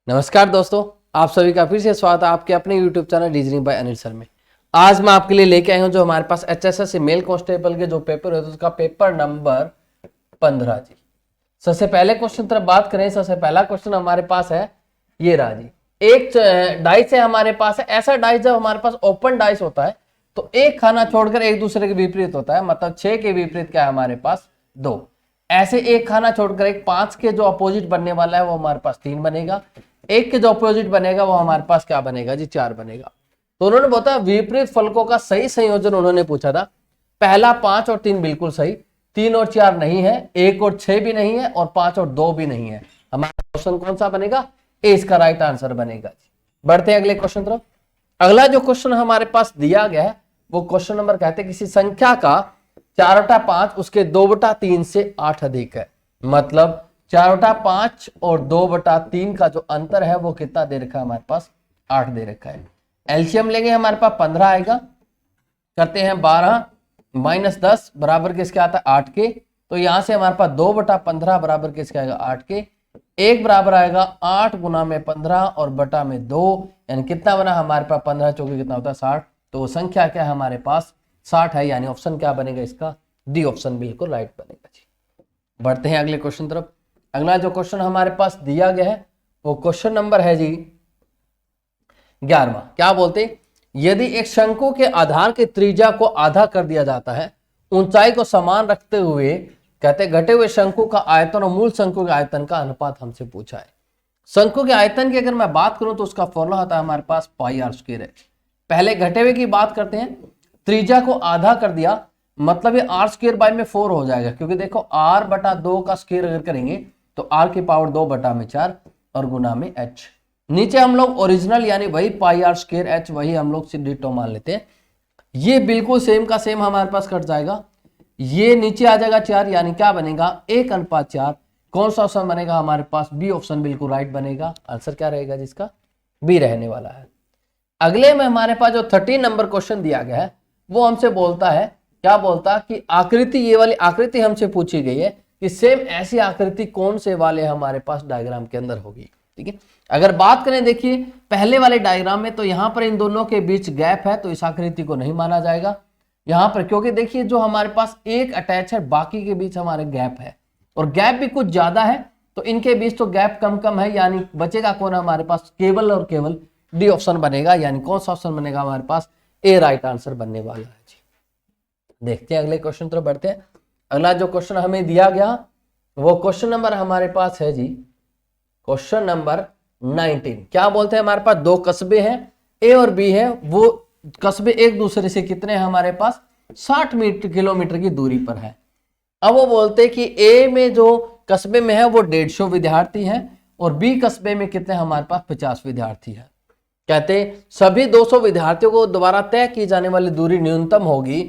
नमस्कार दोस्तों, आप सभी का फिर से स्वागत है आपके अपने YouTube channel reasoning bye Anil sir में। आज मैं आपके लिए लेके आया हूं जो हमारे पास HSS मेल कांस्टेबल के जो पेपर होते हैं उसका पेपर नंबर 15 जी। सबसे पहले क्वेश्चन तरफ बात करें, सबसे पहला क्वेश्चन हमारे पास है ये रहा जी। एक डाइस है हमारे पास है, ऐसा डाइस जब हमारे पास ओपन डाइस होता है तो एक खाना छोड़कर एक दूसरे के विपरीत होता है, मतलब 6 के विपरीत क्या है हमारे पास 2। ऐसे एक खाना छोड़कर एक 5 के जो अपोजिट बनने वाला है वो हमारे पास 3 बनेगा, एक के जो अपोजिट बनेगा वो हमारे पास क्या बनेगा जी 4 बनेगा। तो उन्होंने बताया विपरीत फलकों का सही संयोजन उन्होंने पूछा था। पहला 5 और 3 बिल्कुल सही, 3 और 4 नहीं है, 1 और 6 भी नहीं है और 5 और 2 भी नहीं है। हमारा क्वेश्चन कौन सा बनेगा? ए इसका राइट आंसर बनेगा जी। बढ़ते हैं अगले क्वेश्चन तरफ। अगला जो क्वेश्चन हमारे पास दिया गया है वो क्वेश्चन नंबर कहते हैं किसी संख्या का 4/5 उसके 2/3 से 8 अधिक है, मतलब 4/5 और 2/3 का जो अंतर है वो कितना दे रखा है हमारे पास 8 दे रखा है। एलसीएम लेंगे हमारे पास 15 आएगा, करते हैं 12 - 10 बराबर किसके आता है 8 के। तो यहां से हमारे पास 2/15 बराबर किसके आएगा 8 के। 1 बराबर आएगा 8 गुना में 15 और बटा में 2, यानी कितना बना हमारे पास 15 चौके कितना होता है 60। तो संख्या क्या है हमारे पास 60 है, यानी ऑप्शन क्या बनेगा इसका डी ऑप्शन बिल्कुल राइट बनेगा जी। बढ़ते हैं अगले क्वेश्चन तरफ। अगला जो क्वेश्चन हमारे पास दिया गया है वो क्वेश्चन नंबर है जी 11वां। क्या बोलते हैं? यदि एक शंकु के आधार के त्रिज्या को आधा कर दिया जाता है, ऊंचाई को समान रखते हुए कहते घटे हुए शंकु का आयतन और मूल शंकु के आयतन का अनुपात हमसे पूछा है। शंकु के आयतन की अगर मैं बात करूं तो उसका फॉर्मूला होता है हमारे पास πr²। पहले घटे हुए की बात करते हैं, त्रिज्या को आधा कर दिया मतलब ये r²/4 हो जाएगा, क्योंकि देखो r/2 का स्क्वायर अगर करेंगे तो r की पावर 2/4 और गुना में h। नीचे हम लोग ओरिजिनल यानी वही πr²h वही हम लोग डिटो मान लेते हैं। ये बिल्कुल सेम का सेम हमारे पास कट जाएगा, ये नीचे आ जाएगा 4, यानी क्या बनेगा 1:4। कौन सा ऑप्शन बनेगा हमारे पास? बी ऑप्शन बिल्कुल राइट बनेगा। आंसर क्या रहेगा जिसका बी रहने वाला है। अगले में हमारे पास जो 13 नंबर क्वेश्चन दिया गया है वो हमसे बोलता है, क्या बोलता है कि आकृति, ये वाली आकृति हमसे पूछी गई है कि सेम ऐसी आकृति कौन से वाले हमारे पास डायग्राम के अंदर होगी। ठीक है, अगर बात करें देखिए पहले वाले डायग्राम में तो यहां पर इन दोनों के बीच गैप है तो इस आकृति को नहीं माना जाएगा यहां पर, क्योंकि देखिए जो हमारे पास एक अटैच है बाकी के बीच हमारे गैप है और गैप भी कुछ ज्यादा है, तो इनके बीच तो गैप कम कम है, यानी बचेगा कौन हमारे पास केवल और केवल डी ऑप्शन बनेगा। यानी कौन सा ऑप्शन बनेगा हमारे पास? ए राइट आंसर बनने वाला है जी। देखते हैं अगले क्वेश्चन तरफ बढ़ते हैं। अगला जो क्वेश्चन हमें दिया गया वो क्वेश्चन नंबर हमारे पास है जी क्वेश्चन नंबर 19। क्या बोलते हैं? हमारे पास दो कस्बे हैं, ए और बी है, वो कस्बे एक दूसरे से कितने हैं हमारे पास 60 किलोमीटर की दूरी पर है। अब वो बोलते हैं कि ए में जो कस्बे में है वो 150 विद्यार्थी हैं और बी कस्बे में कितने हमारे पास 50 विद्यार्थी है। कहते सभी 200 विद्यार्थियों को द्वारा तय की जाने वाली दूरी न्यूनतम होगी,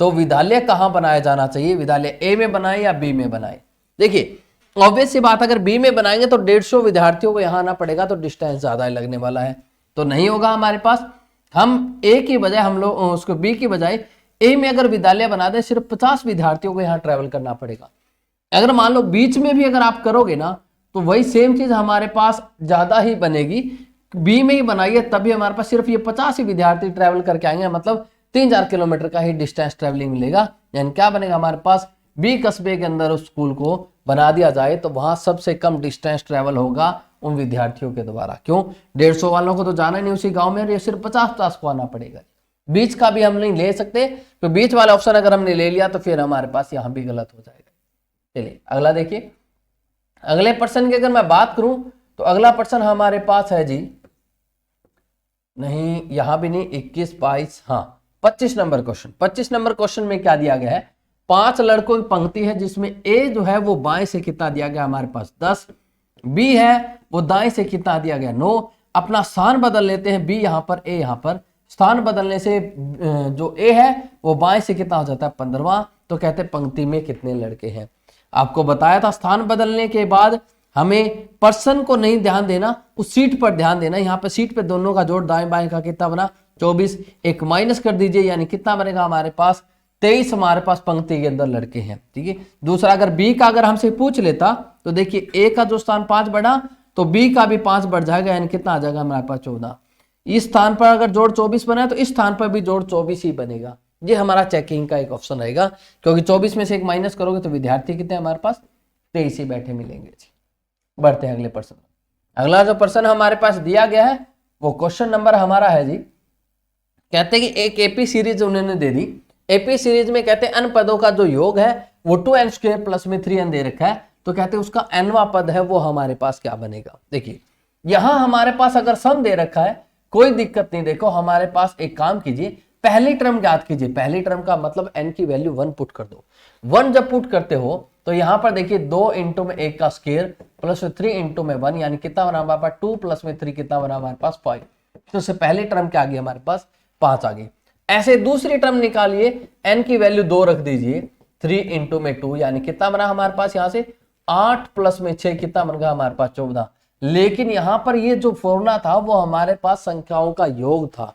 तो विद्यालय कहां बनाया जाना चाहिए? विद्यालय ए में बनाए या बी में बनाए? देखिए ऑब्वियस सी बात, अगर बी में बनाएंगे तो 150 विद्यार्थियों को यहां आना पड़ेगा, तो डिस्टेंस ज्यादा लगने वाला है, तो नहीं होगा हमारे पास। हम ए की बजाय हम लोग उसको बी की बजाय ए में अगर विद्यालय बना दे, सिर्फ 50 विद्यार्थियों को यहाँ ट्रेवल करना पड़ेगा। अगर मान लो बीच में भी अगर आप करोगे ना तो वही सेम चीज हमारे पास ज्यादा ही बनेगी। बी में ही बनाइए तभी हमारे पास सिर्फ ये 50 ही विद्यार्थी ट्रेवल करके आएंगे, मतलब 3-4 किलोमीटर का ही डिस्टेंस ट्रेवलिंग मिलेगा। यानी क्या बनेगा हमारे पास? बी कस्बे के अंदर उस स्कूल को बना दिया जाए तो वहां सबसे कम डिस्टेंस ट्रेवल होगा उन विद्यार्थियों के द्वारा। क्यों? 150 वालों को तो जाना नहीं उसी गांव में, ये सिर्फ 50 को आना पड़ेगा। बीच का भी हम नहीं ले सकते, तो बीच वाला ऑप्शन अगर हमने ले लिया तो फिर हमारे पास यहां भी गलत हो जाएगा। चलिए अगला देखिए। अगले प्रश्न की अगर मैं बात करूं तो अगला प्रश्न हमारे पास है जी, नहीं यहां भी नहीं, 21, 22, हाँ 25 नंबर क्वेश्चन। 25 नंबर क्वेश्चन में क्या दिया गया है? 5 लड़कों की पंक्ति है जिसमें ए जो है वो बाएं से कितना दिया गया हमारे पास 10, बी है वो दाएं से कितना दिया गया 9। अपना स्थान बदल लेते हैं, बी यहां पर ए यहां पर, स्थान बदलने से जो ए है वो बाएं से कितना हो जाता है 15वां। तो कहते हैं पंक्ति में कितने लड़के हैं। आपको बताया था स्थान बदलने के बाद हमें पर्सन को नहीं ध्यान देना, उस सीट पर ध्यान देना। यहाँ पे सीट पे दोनों का जोड़ दाएं बाएं का कितना बना 24, एक माइनस कर दीजिए, यानी कितना बनेगा हमारे पास 23 हमारे पास पंक्ति के अंदर लड़के हैं। ठीक है, दूसरा अगर बी का अगर हमसे पूछ लेता तो देखिए ए का जो स्थान 5 बढ़ा तो बी का भी 5 बढ़ जाएगा, यानी कितना आ जाएगा हमारे पास 14। इस स्थान पर अगर जोड़ 24 बना है तो इस स्थान पर भी जोड़ 24 ही बनेगा। ये हमारा चेकिंग का एक ऑप्शन रहेगा, क्योंकि 24 में से एक माइनस करोगे तो विद्यार्थी कितने हमारे पास 23 ही बैठे मिलेंगे जी। बढ़ते हैं अगले प्रश्न। अगला जो प्रश्न हमारे पास दिया गया है वो क्वेश्चन नंबर हमारा है जी, कहते हैं कि एक एपी सीरीज उन्होंने दे दी। एपी सीरीज में कहते हैं n पदों का जो योग है वो 2n² प्लस में 3n दे रखा है, तो कहते हैं उसका nवां पद है वो हमारे पास क्या बनेगा। देखिए यहां हमारे पास अगर सम दे रखा है कोई दिक्कत नहीं। देखो हमारे पास एक काम कीजिए, पहली टर्म ज्ञात कीजिए। पहली टर्म का मतलब n की वैल्यू 1 पुट कर दो। 1 जब पुट करते हो तो यहां पर देखिए 2 इंटू में 1 का स्क्वायर प्लस 3 इंटू में 1, यानी कितना बना हमारे पास 2 प्लस में 3 कितना बना हमारे पास 5। तो उससे पहली टर्म क्या आ गई हमारे पास 5 आ गई। ऐसे दूसरी टर्म निकालिए, n की वैल्यू 2 रख दीजिए, 3 इंटू में 2 यानी कितना बना हमारे पास यहां से 8 प्लस में 6 कितना बन गया हमारे पास 14। लेकिन यहां पर ये जो फॉर्मूला था वो हमारे पास संख्याओं का योग था।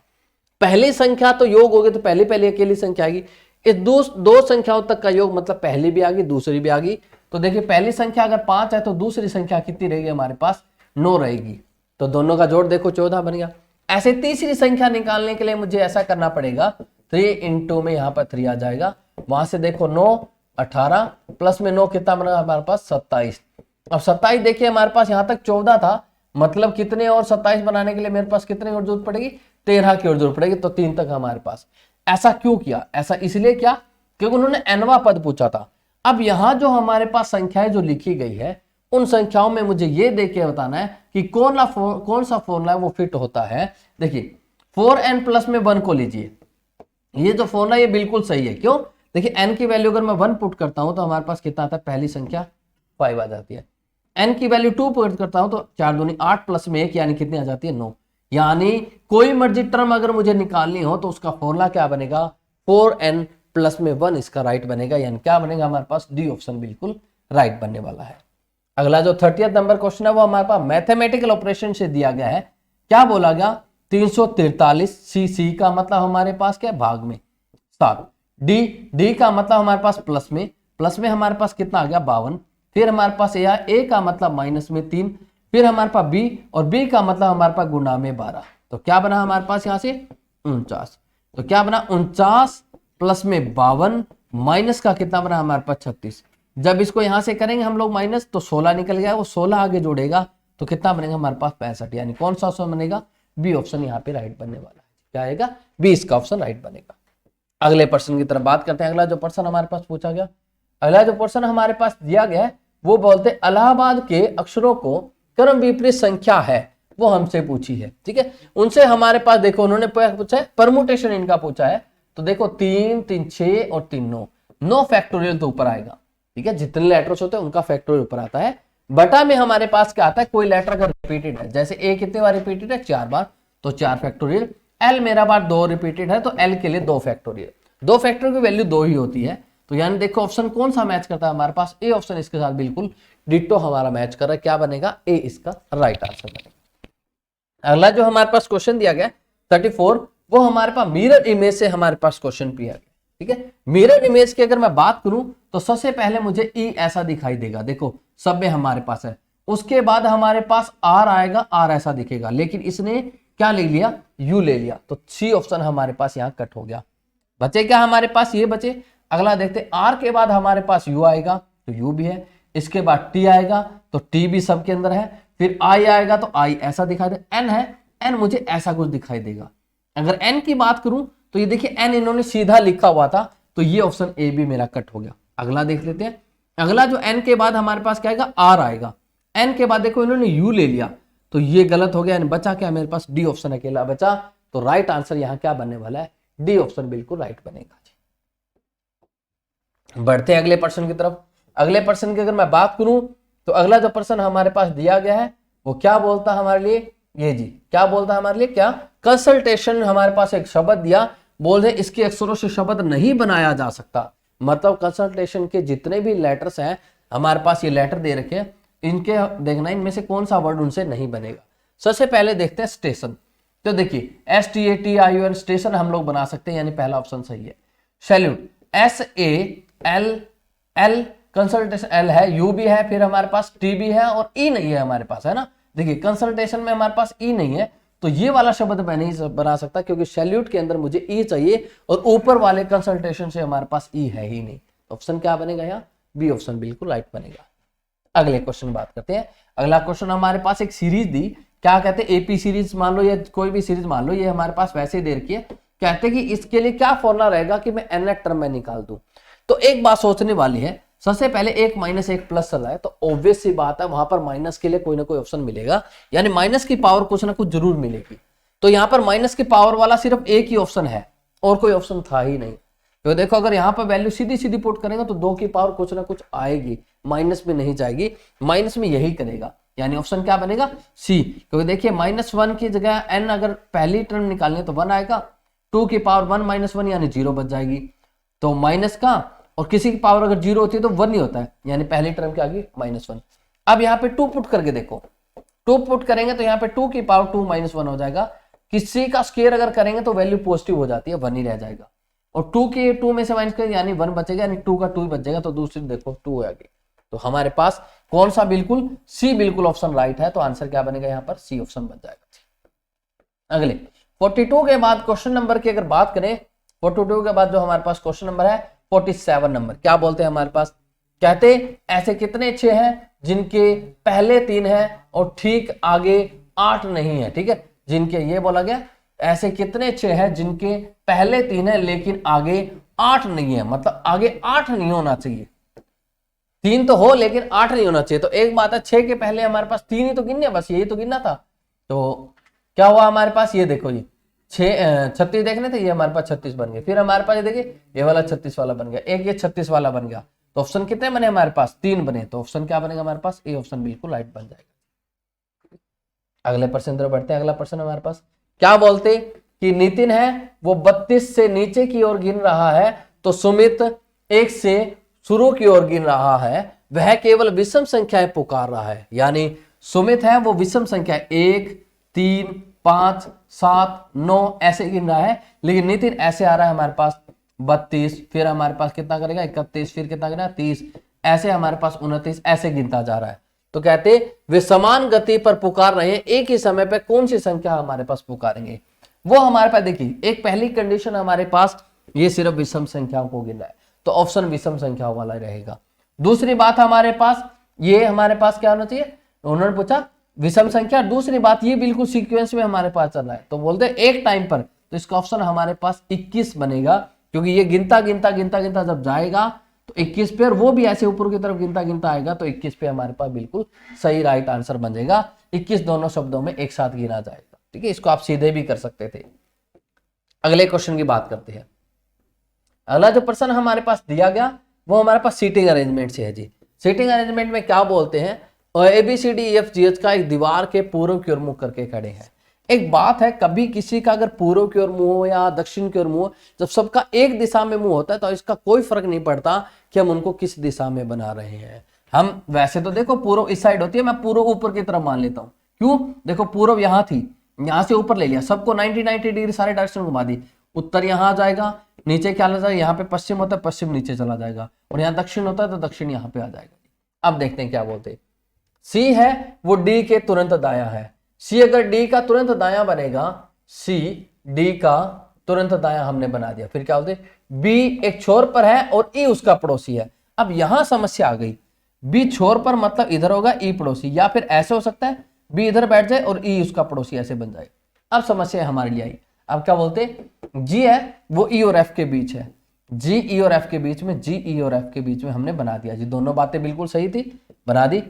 पहली संख्या तो योग हो गई तो पहली पहली अकेली संख्या आएगी। इस दो संख्याओं तक का योग मतलब पहली भी आ गई दूसरी भी आ गई। तो देखिए पहली संख्या अगर 5 है तो दूसरी संख्या कितनी रहेगी हमारे पास 9 रहेगी। तो दोनों का जोड़ देखो 14 बन गया। ऐसे तीसरी संख्या निकालने के लिए मुझे ऐसा करना पड़ेगा, 3 इंटू में यहाँ पर 3 आ जाएगा, वहां से देखो 9 18 प्लस में 9 कितना बना हमारे पास 27। अब 27 देखिए हमारे पास यहाँ तक 14 था, मतलब कितने और 27 बनाने के लिए मेरे पास कितने और जरूरत पड़ेगी 13 की और जरूरत पड़ेगी, तो 3 तक हमारे पास। ऐसा क्यों किया? ऐसा इसलिए क्या क्योंकि उन्होंने nवां पद पूछा था। अब यहां जो हमारे पास संख्याएं जो लिखी गई है उन संख्याओं में मुझे ये देख के बताना है कि कौन सा फॉर्मूला वो फिट होता है। देखिए 4n प्लस में 1 को लीजिए, ये जो फॉर्मूला ये बिल्कुल सही है। क्यों? देखिए n की वैल्यू अगर मैं 1 पुट करता हूं तो हमारे पास कितना आता है, पहली संख्या 5 आ जाती है। n की वैल्यू 2 पुट करता हूं तो 4 दूनी 8 प्लस में 1 यानी कितनी आ जाती है 9। यानी कोई मर्जी टर्म अगर मुझे निकालनी हो तो उसका फॉर्मूला क्या बनेगा 4n प्लस में 1 इसका राइट बनेगा, यानी क्या बनेगा हमारे पास डी ऑप्शन बिल्कुल राइट बनने वाला है। अगला जो 30th नंबर क्वेश्चन है वो हमारे पास मैथमेटिकल ऑपरेशन से दिया गया है। क्या बोला गया 343 सी का मतलब हमारे पास क्या भाग में 7, डी का मतलब हमारे पास प्लस में हमारे पास कितना आ गया 52, फिर हमारे पास ए का मतलब माइनस में 3, फिर हमारे पास बी और बी का मतलब हमारे पास गुणा में 12। तो क्या बना हमारे पास यहां से 49। तो क्या बना 49 प्लस में 52 माइनस का कितना बना हमारे पास 36। जब इसको यहां से करेंगे हम लोग माइनस तो 16 निकल गया, वो 16 आगे जोड़ेगा तो कितना बनेगा हमारे पास 65, यानी कौन सा ऑप्शन बनेगा बी ऑप्शन यहाँ पे राइट बनने वाला है। क्या आएगा बी, इसका ऑप्शन राइट बनेगा। अगले प्रश्न की तरफ बात करते हैं। अगला जो प्रश्न हमारे पास पूछा गया, अगला जो प्रश्न हमारे पास दिया गया है वो बोलते इलाहाबाद के अक्षरों को क्रम विपरीत संख्या है वो हमसे पूछी है। ठीक है, उनसे हमारे पास देखो उन्होंने पूछा है परमुटेशन इनका पूछा है। तो देखो 3 3 6 और 3 9 फैक्टोरियल तो ऊपर आएगा। ठीक है, जितने लेटर्स होते हैं उनका फैक्टोरियल ऊपर आता है। बटा में हमारे पास क्या आता है कोई लेटर अगर रिपीटेड है, जैसे ए कितने बार रिपीटेड है 4 बार तो 4 फैक्टोरियल। एल मेरा बार 2 रिपीटेड है तो एल के लिए 2 फैक्टोरियल। 2 फैक्टोरियल की वैल्यू 2 ही होती है। तो यानी देखो ऑप्शन कौन सा मैच करता है हमारे पास ए ऑप्शन इसके साथ बिल्कुल डिट्टो हमारा मैच कर रहा है। क्या बनेगा ए इसका राइट आंसर बनेगा। अगला जो हमारे पास क्वेश्चन दिया गया 34 वो हमारे पास मिरर इमेज से हमारे पास क्वेश्चन दिया गया। ठीक है, मिरर इमेज की अगर मैं बात करूं तो सबसे पहले मुझे ई ऐसा दिखाई देगा, देखो सब में हमारे पास है। उसके बाद हमारे पास आर आएगा, आर ऐसा दिखेगा, लेकिन इसने क्या ले लिया यू ले लिया, तो सी ऑप्शन हमारे पास यहां कट हो गया। बचे क्या हमारे पास ये बचे। अगला देखते आर के बाद हमारे पास यू आएगा तो यू भी है, इसके बाद टी आएगा तो टी भी सबके अंदर है, फिर आई आएगा तो आई ऐसा दिखाई दे, एन है एन मुझे ऐसा कुछ दिखाई देगा। अगर एन की बात करूं तो ये देखिए एन इन्होंने सीधा लिखा हुआ था तो ये ऑप्शन ए भी मेरा कट हो गया। अगला देख लेते हैं। अगला जो एन के बाद हमारे पास क्या आएगा आर आएगा, एन के बाद देखो इन्होंने यू ले लिया तो ये गलत हो गया, बचा क्या मेरे पास डी ऑप्शन अकेला बचा। तो राइट आंसर यहां क्या बनने वाला है डी ऑप्शन बिल्कुल राइट बनेगा। बढ़ते हैं अगले प्रश्न की तरफ। अगले प्रश्न की अगर मैं बात करूं तो अगला जो प्रश्न हमारे पास दिया गया है वो क्या बोलता है हमारे लिए, ये जी क्या बोलता है हमारे लिए, क्या कंसल्टेशन हमारे पास एक शब्द दिया, बोल रहे इसके अक्षरों से शब्द नहीं बनाया जा सकता। मतलब कंसल्टेशन के जितने भी लेटर्स हैं हमारे पास ये लेटर दे रखे हैं, इनके देखना इनमें से कौन सा वर्ड उनसे नहीं बनेगा। सबसे पहले देखते हैं स्टेशन। तो देखिए STATION स्टेशन हम लोग बना सकते हैं, यानी पहला ऑप्शन सही है। सैल्यूट SALL कंसल्टेशन एल है, यू भी है, फिर हमारे पास टी भी है और ई नहीं है हमारे पास, है ना। देखिए कंसल्टेशन में हमारे पास ई नहीं है, तो ये वाला शब्द मैं नहीं बना सकता क्योंकि सैल्यूट के अंदर मुझे ई चाहिए और ऊपर वाले कंसल्टेशन से हमारे पास ई है ही नहीं। ऑप्शन क्या बनेगा यहाँ? बी ऑप्शन बिल्कुल राइट बनेगा। अगले क्वेश्चन बात करते हैं। अगला क्वेश्चन हमारे पास एक सीरीज दी, क्या कहते हैं एपी सीरीज मान लो या कोई भी सीरीज मान लो, ये हमारे पास वैसे ही दे रखी है। कहते हैं कि इसके लिए क्या फॉर्मूला रहेगा कि मैं nth टर्म में निकाल दूं। तो एक बात सोचने वाली है, सबसे पहले एक माइनस एक प्लस चला है, तो ऑब्वियस सी बात है वहां पर माइनस के लिए कोई ना कोई ऑप्शन मिलेगा, यानी माइनस की पावर कुछ ना कुछ जरूर मिलेगी। तो यहाँ पर माइनस की पावर वाला सिर्फ एक ही ऑप्शन है और कोई ऑप्शन था ही नहीं। तो देखो अगर यहाँ पर वैल्यू सीधी सीधी पुट करेंगे तो 2 की पावर कुछ ना कुछ आएगी, माइनस में नहीं जाएगी, माइनस में यही करेगा, यानी ऑप्शन क्या बनेगा? सी। क्योंकि देखिए -1 की जगह n अगर पहली टर्म निकालने तो 1 आएगा, 2 की पावर 1 - 1 यानी 0 बच जाएगी। तो माइनस का और किसी की पावर अगर 0 होती है तो 1 ही होता है, यानी पहली टर्म क्या आ गई? -1। अब यहाँ पे 2 पुट करके देखो, 2 पुट करेंगे तो यहाँ पे 2 की पावर 2 - 1 हो जाएगा। किसी का स्क्वायर अगर करेंगे तो वैल्यू पॉजिटिव हो जाती है, 1 ही रह जाएगा। और 2 में से माइनस करेंगे यानी 1 बचेगा, यानी 2 का 2 ही बच जाएगा। तो दूसरी देखो 2 आ गई। तो हमारे पास कौन सा बिल्कुल? सी बिल्कुल ऑप्शन राइट है। तो आंसर क्या बनेगा यहाँ पर? सी ऑप्शन बन जाएगा। अगले 42 के बाद क्वेश्चन नंबर की अगर बात करें, 42 के बाद जो हमारे पास क्वेश्चन नंबर है 47 नंबर, क्या बोलते हैं हमारे पास? कहते ऐसे कितने 6 हैं जिनके पहले 3 हैं और ठीक आगे 8 नहीं है। ठीक है, जिनके, ये बोला गया ऐसे कितने 6 हैं जिनके पहले 3 है लेकिन आगे 8 नहीं है, मतलब आगे 8 नहीं होना चाहिए। 3 तो हो लेकिन 8 नहीं होना चाहिए। तो एक बात है, 6 के पहले हमारे पास 3 ही तो गिनने, बस यही तो गिनना था। तो क्या हुआ हमारे पास? ये देखो जी 36 देखने थे, ये हमारे पास 36 बन गए। फिर हमारे पास ये देखिए ये वाला 36 वाला बन गया, एक ये 36 वाला बन गया। तो ऑप्शन कितने बने हमारे पास? 3 बने। तो ऑप्शन क्या बनेगा हमारे पास? ए ऑप्शन बिल्कुल राइट बन जाएगा। अगले प्रश्न तरफ बढ़ते हैं। अगला प्रश्न हमारे पास क्या बोलते कि नितिन है वो 32 से नीचे की ओर गिन रहा है, तो सुमित 1 से शुरू की ओर गिन रहा है, वह केवल विषम संख्याएं पुकार रहा है। यानी सुमित है वो विषम संख्या 1, 3, 5, 7, 9 ऐसे गिन रहा है, लेकिन नितिन ऐसे आ रहा है हमारे पास 32, फिर हमारे पास कितना करेगा 31, फिर कितना करेगा 30, ऐसे हमारे पास 29, ऐसे गिनता जा रहा है। तो कहते वे समान गति पर पुकार रहे हैं, एक ही समय पर कौन सी संख्या हमारे पास पुकारेंगे? वो हमारे पास देखिए एक पहली कंडीशन हमारे पास ये सिर्फ विषम संख्याओं को गिनना है, तो ऑप्शन विषम संख्याओं वाला रहेगा। दूसरी बात हमारे पास ये हमारे पास क्या होना चाहिए? उन्होंने पूछा विषम संख्या। दूसरी बात ये बिल्कुल सीक्वेंस में हमारे पास चल रहा है, तो बोलते हैं एक टाइम पर, तो इसका ऑप्शन हमारे पास 21 बनेगा, क्योंकि ये गिनता गिनता गिनता गिनता जब जाएगा तो 21 पे, और वो भी ऐसे ऊपर की तरफ गिनता गिनता आएगा, तो 21 पे हमारे पास बिल्कुल सही राइट आंसर बन जाएगा। 21 दोनों शब्दों में एक साथ गिना जाएगा। ठीक है, इसको आप सीधे भी कर सकते थे। अगले क्वेश्चन की बात करते हैं। अगला जो प्रश्न हमारे पास दिया गया वो हमारे पास सीटिंग अरेंजमेंट से है जी। सीटिंग अरेंजमेंट में क्या बोलते हैं? ABCDEFGH का एक दीवार के पूर्व की ओर मुख करके खड़े हैं। एक बात है, कभी किसी का अगर पूर्व की ओर मुंह हो या दक्षिण की ओर मुंह हो, जब सबका एक दिशा में मुंह होता है तो इसका कोई फर्क नहीं पड़ता कि हम उनको किस दिशा में बना रहे हैं। हम वैसे तो देखो पूर्व इस साइड होती है, मैं पूर्व ऊपर की तरफ मान लेता हूँ। क्यों? देखो पूर्व यहाँ थी, यहाँ से ऊपर ले लिया, सबको 90 डिग्री सारे डायरेक्शन घुमा दी। उत्तर यहाँ आ जाएगा, नीचे क्या जाएगा, यहाँ पे पश्चिम होता है, पश्चिम नीचे चला जाएगा, और यहाँ दक्षिण होता है तो दक्षिण यहाँ पे आ जाएगा। अब देखते हैं क्या बोलते हैं। सी है वो डी के तुरंत दाया है। सी अगर डी का तुरंत दाया बनेगा, सी डी का तुरंत दाया हमने बना दिया। फिर क्या बोलते हैं? बी एक छोर पर है और ई उसका पड़ोसी है। अब यहां समस्या आ गई, बी छोर पर मतलब इधर होगा, ई पड़ोसी, या फिर ऐसे हो सकता है बी इधर बैठ जाए और ई उसका पड़ोसी, ऐसे बन जाए। अब समस्या हमारे लिए आई। अब क्या बोलते हैं? जी है वो ई और एफ के बीच है, जी ई और एफ के बीच में, जी ई और एफ के बीच में हमने बना दिया जी। दोनों बातें बिल्कुल सही थी, बना दी।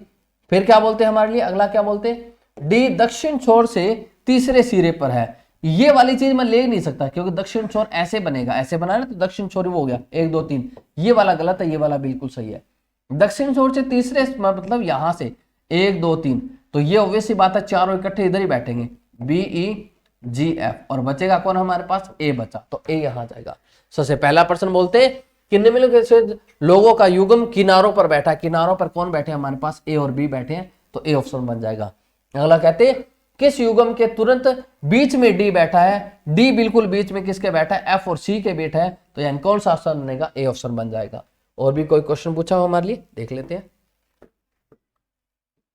फिर क्या बोलते हैं हमारे लिए? अगला क्या बोलते हैं? डी दक्षिण छोर से तीसरे सिरे पर है। ये वाली चीज मैं ले नहीं सकता क्योंकि दक्षिण छोर ऐसे बनेगा, ऐसे बनाया तो दक्षिण छोर वो हो गया 1 2 3, ये वाला गलत है, ये वाला बिल्कुल सही है। दक्षिण छोर से तीसरे मतलब यहां से 1 2 3, तो ये ऑब्वियस सी बात है चारों इकट्ठे इधर ही बैठेंगे, बी ई जी एफ, और बचेगा कौन हमारे पास? ए बचा, तो ए यहां जाएगा। सबसे पहला प्रश्न बोलते हैं कि निम्नलिखित लोगों का युग्म किनारों पर बैठा है। किनारों पर कौन बैठे हैं हमारे पास? ए और बी बैठे हैं, तो ए ऑप्शन बन जाएगा। अगला कहते हैं किस युग्म के तुरंत बीच में डी बैठा है? डी बिल्कुल बीच में किसके बैठा है? एफ और सी के बैठा है, तो यानी कौन सा ऑप्शन बनेगा? ए ऑप्शन बन जाएगा। और भी कोई क्वेश्चन पूछा हो हमारे लिए, देख लेते हैं।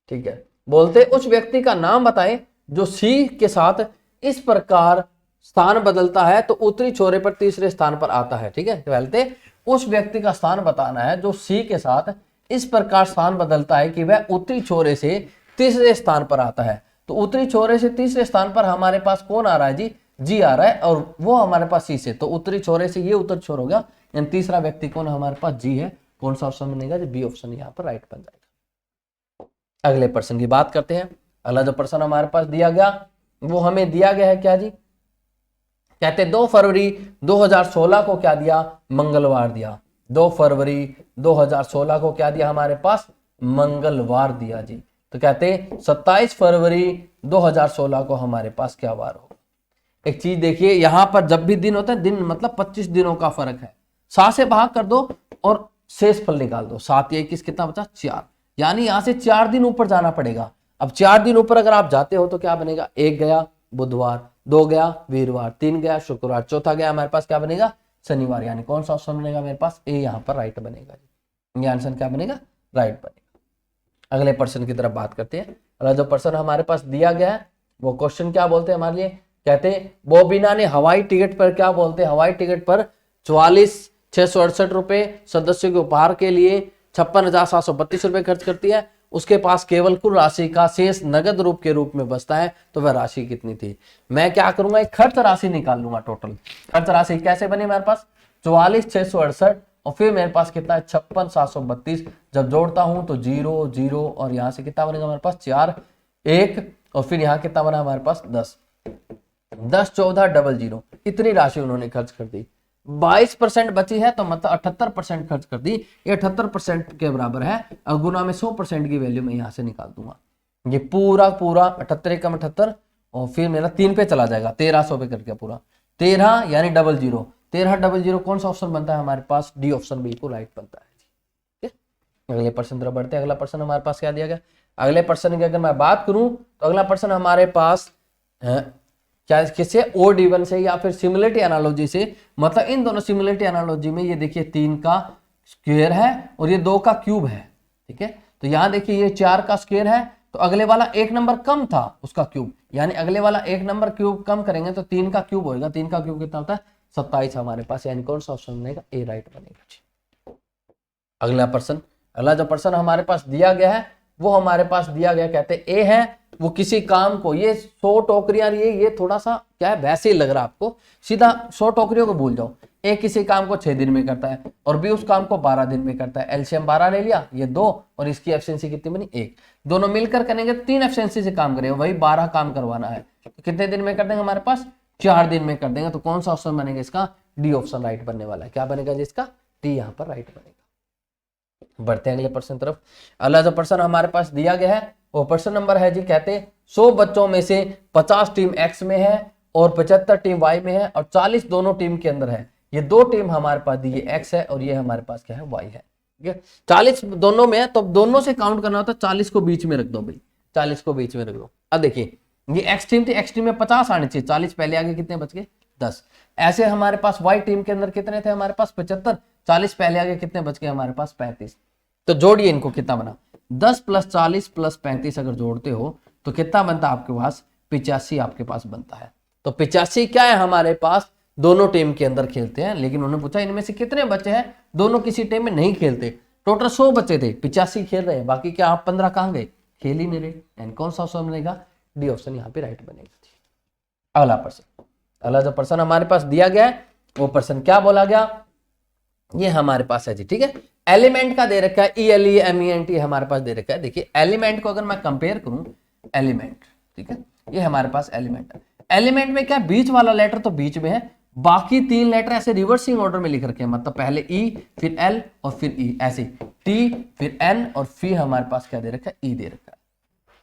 ठीक है, बोलते उस व्यक्ति का नाम बताएं जो सी के साथ इस प्रकार स्थान बदलता है तो उत्तरी छोरे पर तीसरे स्थान पर आता है। ठीक है, बोलते उस व्यक्ति का स्थान बताना है जो सी के साथ इस प्रकार स्थान बदलता है कि वह उत्तरी छोरे से तीसरे स्थान पर आता है। तो उत्तरी छोरे से तीसरे स्थान पर हमारे पास कौन आ रहा है जी आ रहा है, और वो हमारे पास सी से, तो उत्तरी छोरे से ये उत्तर छोर हो गया, यानी तीसरा व्यक्ति कौन हमारे पास जी है। कौन सा ऑप्शन बनेगा जी, बी ऑप्शन यहाँ पर राइट बन जाएगा। अगले प्रश्न की बात करते हैं। अगला जो प्रश्न हमारे पास दिया गया वो हमें दिया गया है क्या जी, कहते 2 फरवरी 2016 को क्या दिया, मंगलवार दिया। 2 फरवरी 2016 को क्या दिया हमारे पास, मंगलवार दिया जी। तो कहते 27 फरवरी 2016 को हमारे पास क्या वार हो। एक चीज देखिए, यहां पर जब भी दिन होता है, दिन मतलब 25 दिनों का फर्क है, 7 से भाग कर दो और शेष फल निकाल दो। 7 या 21 कितना बचा, 4, यानी यहां से 4 दिन ऊपर जाना पड़ेगा। अब 4 दिन ऊपर अगर आप जाते हो तो क्या बनेगा, 1 गया बुधवार, 2 गया वीरवार, 3 गया शुक्रवार, चौथा गया हमारे पास क्या बनेगा, शनिवार, यानी कौन सा ऑप्शन बनेगा मेरे पास, ए यहाँ पर राइट बनेगा। ये आंसर क्या बनेगा, राइट बनेगा। अगले प्रश्न की तरफ बात करते हैं। अगला जो प्रश्न हमारे पास दिया गया है वो क्वेश्चन क्या बोलते हैं हमारे लिए, कहते बोबिना ने हवाई टिकट पर क्या बोलते हैं, हवाई टिकट पर 44,668 रुपए सदस्यों के उपहार के लिए 56,732 रुपए खर्च करती है। उसके पास केवल कुल राशि का शेष नगद रूप के रूप में बचता है, तो वह राशि कितनी थी। मैं क्या करूंगा, एक खर्च राशि निकाल लूंगा। टोटल खर्च राशि कैसे बनी मेरे पास, 44,668 और फिर मेरे पास कितना है 56,732। जब जोड़ता हूं तो 0 0 और यहां से कितना बनेगा हमारे पास 4 1 और फिर यहां कितना बना हमारे पास 10 10 14 00, इतनी राशि उन्होंने खर्च कर दी। 22% बची है तो मतलब 78% खर्च कर दी। ये 78% के बराबर है और गुना में 100% की वैल्यू मैं यहाँ से निकाल दूंगा। ये पूरा 78 कम 78 और फिर मेरा 3 पे चला जाएगा, 1300 पे करके पूरा 13 यानी 00 1300। कौन सा ऑप्शन बनता है हमारे पास, डी ऑप्शन बिल्कुल राइट बनता है। ठीक है, अगले प्रश्न तरफ बढ़ते हैं। अगला प्रश्न हमारे पास क्या दिया गया, अगले प्रश्न की अगर मैं बात करूं तो अगला प्रश्न हमारे पास क्या किससे, ओड इवन से या फिर सिमिलरिटी एनालॉजी से। मतलब इन दोनों सिमिलरिटी एनालॉजी में ये देखिए 3 का स्क्वायर है और ये 2 का क्यूब है। ठीक है, तो यहां देखिए ये 4 का स्क्वायर है तो अगले वाला 1 नंबर कम था उसका क्यूब, यानी अगले वाला 1 नंबर क्यूब कम करेंगे तो 3 का क्यूब होगा। 3 का क्यूब कितना होता है 27 हमारे पास, यानी कौन सा ऑप्शन बनेगा, ए राइट बनेगा। अगला प्रश्न, अगला जो प्रश्न हमारे पास दिया गया है वो हमारे पास दिया गया, कहते ए है वो किसी काम को, ये 100 टोकरियां, ये थोड़ा सा क्या है वैसे ही लग रहा है आपको, सीधा 100 टोकरियों को भूल जाओ। ए किसी काम को 6 दिन में करता है और बी उस काम को 12 दिन में करता है। एलसीएम 12 ले लिया, ये 2 और इसकी एफिशिएंसी कितनी बनी 1, दोनों मिलकर करेंगे 3 एफिशिएंसी से काम करेंगे, वही 12 काम करवाना है। तो कितने दिन में कर देंगे हमारे पास, 4 दिन में कर देंगे। तो कौन सा ऑप्शन बनेगा इसका, डी ऑप्शन राइट बनने वाला है। क्या बनेगा जिसका, डी यहाँ पर राइट बनेगा। बढ़ते हैं अगले प्रश्न तरफ। अगला जो प्रश्न हमारे पास दिया गया है वो प्रश्न नंबर है जी, कहते 100 बच्चों में से 50 टीम एक्स में है और 75 टीम वाई में है और 40 दोनों टीम के अंदर है। ये 2 टीम हमारे पास दी, ये एक्स है और ये हमारे पास क्या है, वाई है। ठीक है, 40 दोनों में है तो दोनों से काउंट करना होता है, 40 को बीच में रख दो भाई, 40 को बीच में रख दो। अब देखिए ये एक्स टीम थी, एक्स टीम में 50 आने चाहिए, 40 पहले आगे कितने बच गए 10। ऐसे हमारे पास वाई टीम के अंदर कितने थे हमारे पास 75, 40 पहले आगे कितने बच गए हमारे पास 35। तो जोड़िए इनको, कितना बना 10 + 40 + 35 अगर जोड़ते हो तो कितना बनता है आपके पास 85 आपके पास बनता है। तो 85 क्या है हमारे पास, दोनों टीम के अंदर खेलते हैं, लेकिन उन्होंने पूछा इनमें से कितने बच्चे हैं दोनों किसी टीम में नहीं खेलते। टोटल 100 बच्चे थे, 85 खेल रहे हैं, बाकी क्या आप 15 कहां गए, खेल ही नहीं रहे। एंड कौन सा ऑप्शन बनेगा, डी ऑप्शन यहाँ पे राइट बनेगा। अगला प्रश्न, अगला जो प्रश्न हमारे पास दिया गया है वो प्रश्न क्या बोला गया, ये हमारे पास है जी। ठीक है, एलिमेंट का दे रखा है ELEMENT हमारे पास दे रखा है। देखिए एलिमेंट को अगर मैं कंपेयर करूं, एलिमेंट, ठीक है, ये हमारे पास एलिमेंट है। एलिमेंट में क्या, बीच वाला लेटर तो बीच में है, बाकी 3 लेटर ऐसे रिवर्सिंग ऑर्डर में लिख रखे हैं, मतलब पहले E फिर L और फिर E, ऐसे T फिर N और फिर हमारे पास क्या दे रखा है, E दे रखा है।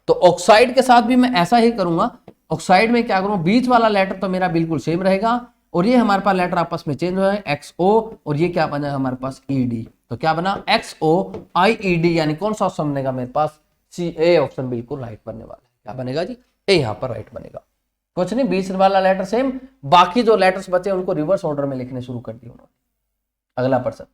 तो ऑक्साइड के साथ भी मैं ऐसा ही करूंगा। ऑक्साइड में क्या करूं, बीच वाला लेटर तो मेरा बिल्कुल सेम रहेगा और ये हमारे पास लेटर आपस में चेंज हो है, XO और ये क्या बना हमारे पास ED। तो क्या बना XOIED, यानी कौन सा ऑप्शन बनेगा मेरे पास, ए ऑप्शन बिल्कुल राइट बनने वाला है। क्या बनेगा जी, ए यहाँ पर राइट बनेगा। कुछ नहीं, बीच वाला लेटर सेम, बाकी जो लेटर्स बचे उनको रिवर्स ऑर्डर में लिखने शुरू कर दिए उन्होंने। अगला प्रश्न,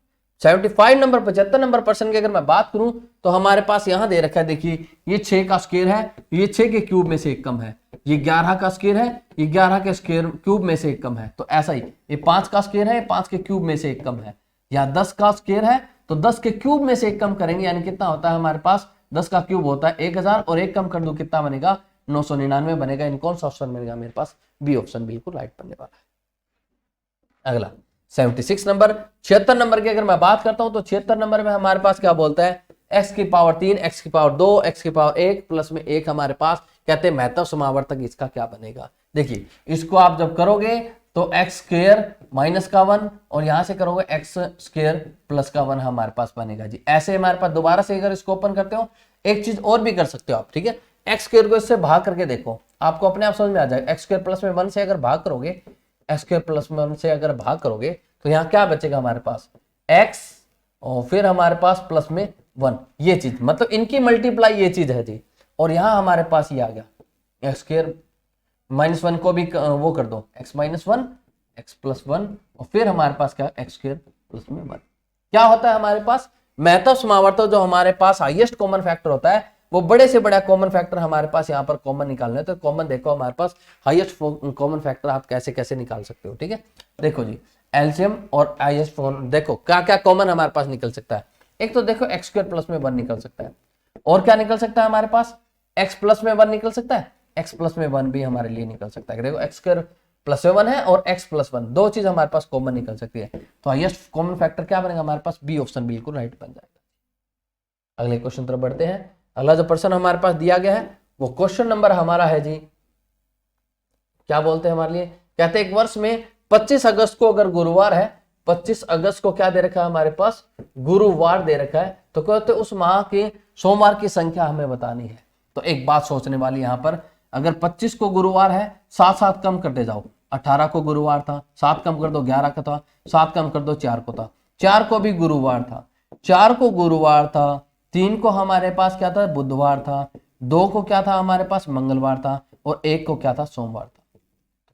75 नंबर 75 नंबर प्रश्न की अगर मैं बात करूं तो हमारे पास यहां दे रखा है, देखिए ये 6 का स्क्वायर है, ये 6 के क्यूब में से एक कम है, ये 11 का स्क्वायर है, ये 11 के स्क्वायर क्यूब में से एक कम है, तो ऐसा ही ये 5 का स्क्वायर है, 5 के क्यूब में से एक कम है, या 10 का स्क्वायर है तो 10 के क्यूब में से एक कम करेंगे, यानी कितना होता है हमारे पास 10 का क्यूब होता है 1000 और एक कम कर दो कितना बनेगा 999 बनेगा। इन कौन सा ऑप्शन बनेगा मेरे पास? बी ऑप्शन बिल्कुल राइट बनने वाला है। अगला 76 नंबर 76 नंबर की अगर मैं बात करता हूं तो 76 नंबर में हमारे पास क्या बोलता है, x की पावर 3 x की पावर 2 x की पावर 1 प्लस में 1 हमारे पास कहते हैं महत्व समावर्तक, इसका क्या बनेगा? देखिए इसको आप जब करोगे तो x स्क्वायर माइनस का 1 और यहां से करोगे x स्क्वायर प्लस का 1 हमारे पास बनेगा जी। ऐसे हमारे पास दोबारा से अगर इसको ओपन करते हो एक चीज और भी कर सकते हो आप, ठीक है, x स्क्वायर को इससे भाग करके देखो, आपको अपने आप समझ में आ जाएगा। x स्क्वायर प्लस में 1 से अगर भाग करोगे, x स्क्वायर प्लस में 1 से अगर भाग करोगे तो यहाँ क्या बचेगा हमारे पास x और फिर हमारे पास प्लस में 1, ये चीज मतलब इनकी मल्टीप्लाई ये चीज है जी। और यहाँ हमारे पास ये आ गया x स्क्वायर माइनस 1 को भी वो कर दो x माइनस 1 x प्लस 1 और फिर हमारे पास क्या x स्क्वायर प्लस में 1। क्या होता है हमारे पास महत्व समावर्तक, जो हमारे पास हाईएस्ट कॉमन फैक्टर होता है वो बड़े से बड़ा कॉमन फैक्टर हमारे पास यहाँ पर कॉमन निकालना है। तो कॉमन देखो हमारे पास हाईएस्ट कॉमन फैक्टर आप कैसे कैसे निकाल सकते हो, ठीक है। देखो जी एलसीएम और हाईएस्ट फॉर्म देखो क्या क्या कॉमन हमारे पास निकल सकता है। एक तो देखो एक्स स्क्वायर प्लस में 1 निकल सकता है, और क्या निकल सकता है हमारे पास एक्स प्लस में 1 निकल सकता है, एक्स प्लस में 1 भी हमारे लिए निकल सकता है। देखो एक्स स्क्वायर प्लस में 1 है और एक्स प्लस 1 दो चीज हमारे पास कॉमन निकल सकती है। तो हाईएस्ट कॉमन फैक्टर क्या बनेगा हमारे पास? बी ऑप्शन बिल्कुल राइट बन जाएगा। अगले क्वेश्चन तरफ बढ़ते हैं। अगला जो प्रश्न हमारे पास दिया गया है वो क्वेश्चन नंबर हमारा है जी, क्या बोलते हैं हमारे लिए, कहते हैं एक वर्ष में 25 अगस्त को अगर गुरुवार है, 25 अगस्त को क्या दे रखा है हमारे पास? गुरुवार दे रखा है। तो कहते उस माह के सोमवार की संख्या हमें बतानी है। तो एक बात सोचने वाली यहाँ पर, अगर 25 को गुरुवार है 7 कम करते जाओ, 18 को गुरुवार था 7 कम कर दो 11 का था, 7 कम कर दो 4 को था, 4 को भी गुरुवार था, 4 को गुरुवार था, 3 को हमारे पास क्या था? बुधवार था, 2 को क्या था हमारे पास? मंगलवार था, और 1 को क्या था? सोमवार था।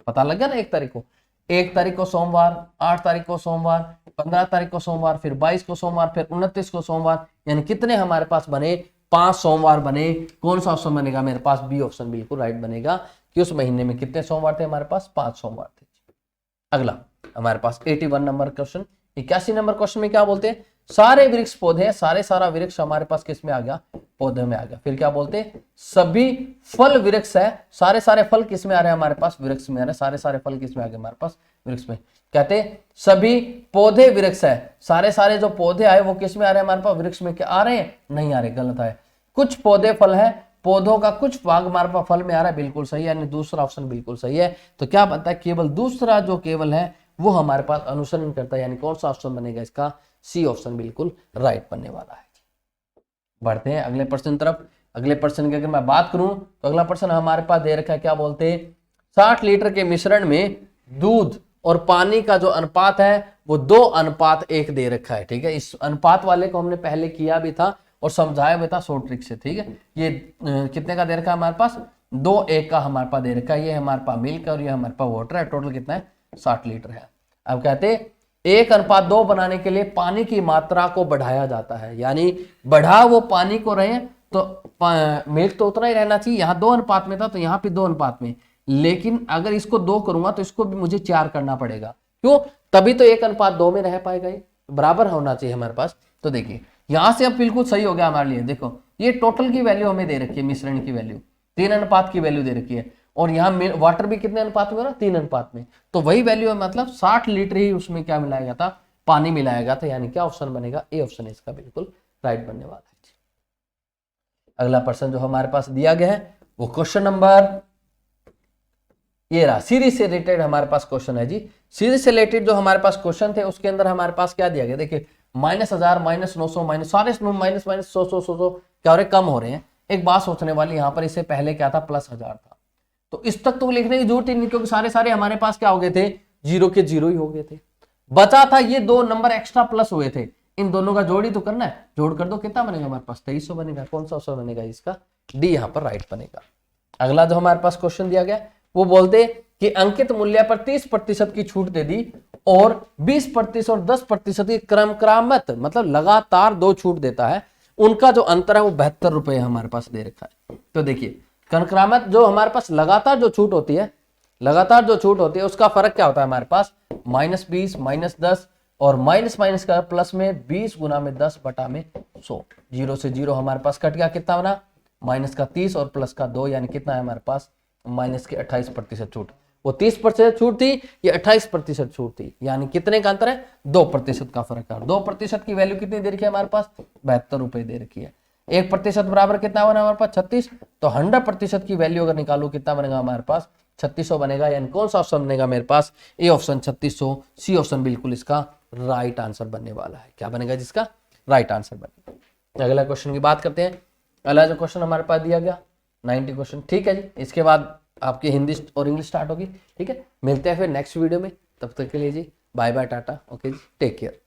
पता लग गया ना। 1 तारीख को सोमवार, 8 तारीख को सोमवार, 15 तारीख को सोमवार, फिर 22 को सोमवार, फिर 29 को सोमवार, यानी कितने हमारे पास बने? 5 सोमवार बने। कौन सा ऑप्शन बनेगा मेरे पास? बी ऑप्शन बिल्कुल राइट बनेगा कि उस महीने में कितने सोमवार थे हमारे पास? 5 सोमवार थे। अगला हमारे पास 81 नंबर क्वेश्चन, 81 नंबर क्वेश्चन में क्या बोलते हैं? सारे वृक्ष पौधे, सारा वृक्ष हमारे पास किस में आ गया? पौधे में आ गया। फिर क्या बोलते हैं? सभी फल वृक्ष है, सारे फल किस में आ रहे हैं हमारे पास? वृक्ष में आ रहे हैं। सारे फल किस में आ गए हमारे पास? वृक्ष में। कहते हैं सभी पौधे वृक्ष है, सारे जो पौधे आए वो किस में आ रहे हैं हमारे पास? वृक्ष में। क्या आ रहे हैं? नहीं आ रहे, गलत है। कुछ पौधे फल है, पौधों का कुछ भाग हमारे पास फल में आ रहा है, बिल्कुल सही है, यानी दूसरा ऑप्शन बिल्कुल सही है। तो क्या बनता है? केवल दूसरा जो केवल है वो हमारे पास अनुसरण करता है, यानी कौन सा ऑप्शन बनेगा इसका? सी ऑप्शन बिल्कुल राइट बनने वाला है। बढ़ते हैं अगले प्रश्न तरफ। अगले प्रश्न की अगर मैं बात करूं तो अगला प्रश्न हमारे पास दे रखा है, क्या बोलते हैं? 60 लीटर के मिश्रण में दूध और पानी का जो अनुपात है वो 2:1 दे रखा है, ठीक है। इस अनुपात वाले को हमने पहले किया भी था और समझाया भी था शॉर्ट ट्रिक से, ठीक है। ये कितने का दे रखा है हमारे पास? 2:1 का हमारे पास दे रखा है। ये हमारे पास मिल्क और ये हमारे पास वाटर है। टोटल कितना है? 60 लीटर है। अब कहते हैं 1:2 बनाने के लिए पानी की मात्रा को बढ़ाया जाता है, यानी बढ़ा वो पानी को रहे तो मिल्क तो उतना ही रहना चाहिए। यहाँ 2 अनुपात में था तो यहाँ पे 2 अनुपात में, लेकिन अगर इसको 2 करूंगा तो इसको भी मुझे 4 करना पड़ेगा। क्यों? तभी तो 1:2 में रह पाएगा, ये बराबर होना चाहिए हमारे पास। तो देखिए यहां से अब बिल्कुल सही हो गया हमारे लिए। देखो ये टोटल की वैल्यू हमें दे रखी है, मिश्रण की वैल्यू 3 अनुपात की वैल्यू दे रखी है, और यहाँ वाटर भी कितने अनुपात में हो रहा? 3 अनुपात में। तो वही वैल्यू है, मतलब 60 लीटर ही उसमें क्या मिलाया गया था? पानी मिलाया गया था, यानी क्या ऑप्शन बनेगा? ए ऑप्शन इसका बिल्कुल राइट बनने वाला है। अगला प्रश्न जो हमारे पास दिया गया है वो क्वेश्चन नंबर, ये रहा, सीरीज से रिलेटेड हमारे पास क्वेश्चन है जी। सीरीज से रिलेटेड जो हमारे पास क्वेश्चन थे उसके अंदर हमारे पास क्या दिया गया? देखिए -1000 -900 माइनस सारे माइनस 100 क्या हो रहे? कम हो रहे हैं। एक बात सोचने वाली यहाँ पर, इससे पहले क्या था? +1000 था। तो इस तक तो लिखने की जरूरत ही नहीं, क्योंकि सारे हमारे पास क्या हो गए थे? 0 के 0 ही हो गए थे। बचा था ये 2 नंबर एक्स्ट्रा प्लस हुए थे, इन दोनों का जोड़ ही तो करना है। जोड़ कर दो, कितना बनेगा हमारे पास? 2300 बनेगा। कौन सा ऑप्शन बनेगा इसका? डी यहाँ पर राइट बनेगा। अगला जो हमारे पास क्वेश्चन दिया गया वो बोलते कि अंकित मूल्य पर 30% की छूट दे दी और 20% और 10% की क्रमक्रमित मतलब लगातार दो छूट देता है, उनका जो अंतर है वो 72 रुपए हमारे पास दे रखा है। तो देखिए क्रमक्रमित जो हमारे पास लगातार जो छूट होती है, लगातार जो छूट होती है उसका फर्क क्या होता है हमारे पास, -20 -10 और माइनस माइनस का प्लस में 20 गुना में 10 बटा में 100, 0 से 0 हमारे पास कट गया, कितना बना माइनस का 30 और प्लस का 2, यानी कितना है हमारे पास माइनस के 28% छूट। वो 30% छूट थी, ये 28% छूट थी, यानी कितने का अंतर है 2% का फर्क है। 2% की वैल्यू कितनी दे रखी है हमारे पास 72 रुपए दे रखी है। 1% बराबर कितना बना हमारे पास 36, तो 100% की वैल्यू अगर निकालो कितना बनेगा हमारे पास 3600 बनेगा। यानी कौन सा ऑप्शन बनेगा मेरे पास, ए ऑप्शन 3600, सी ऑप्शन बिल्कुल इसका राइट आंसर बनने वाला है। क्या बनेगा जिसका राइट आंसर बनेगा। अगला क्वेश्चन की बात करते हैं। अगला जो क्वेश्चन हमारे पास दिया गया 90 क्वेश्चन, ठीक है जी। इसके बाद आपकी हिंदी और इंग्लिश स्टार्ट होगी, ठीक है। मिलते हैं फिर नेक्स्ट वीडियो में, तब तक के लिए जी बाय बाय टाटा, ओके जी, टेक केयर।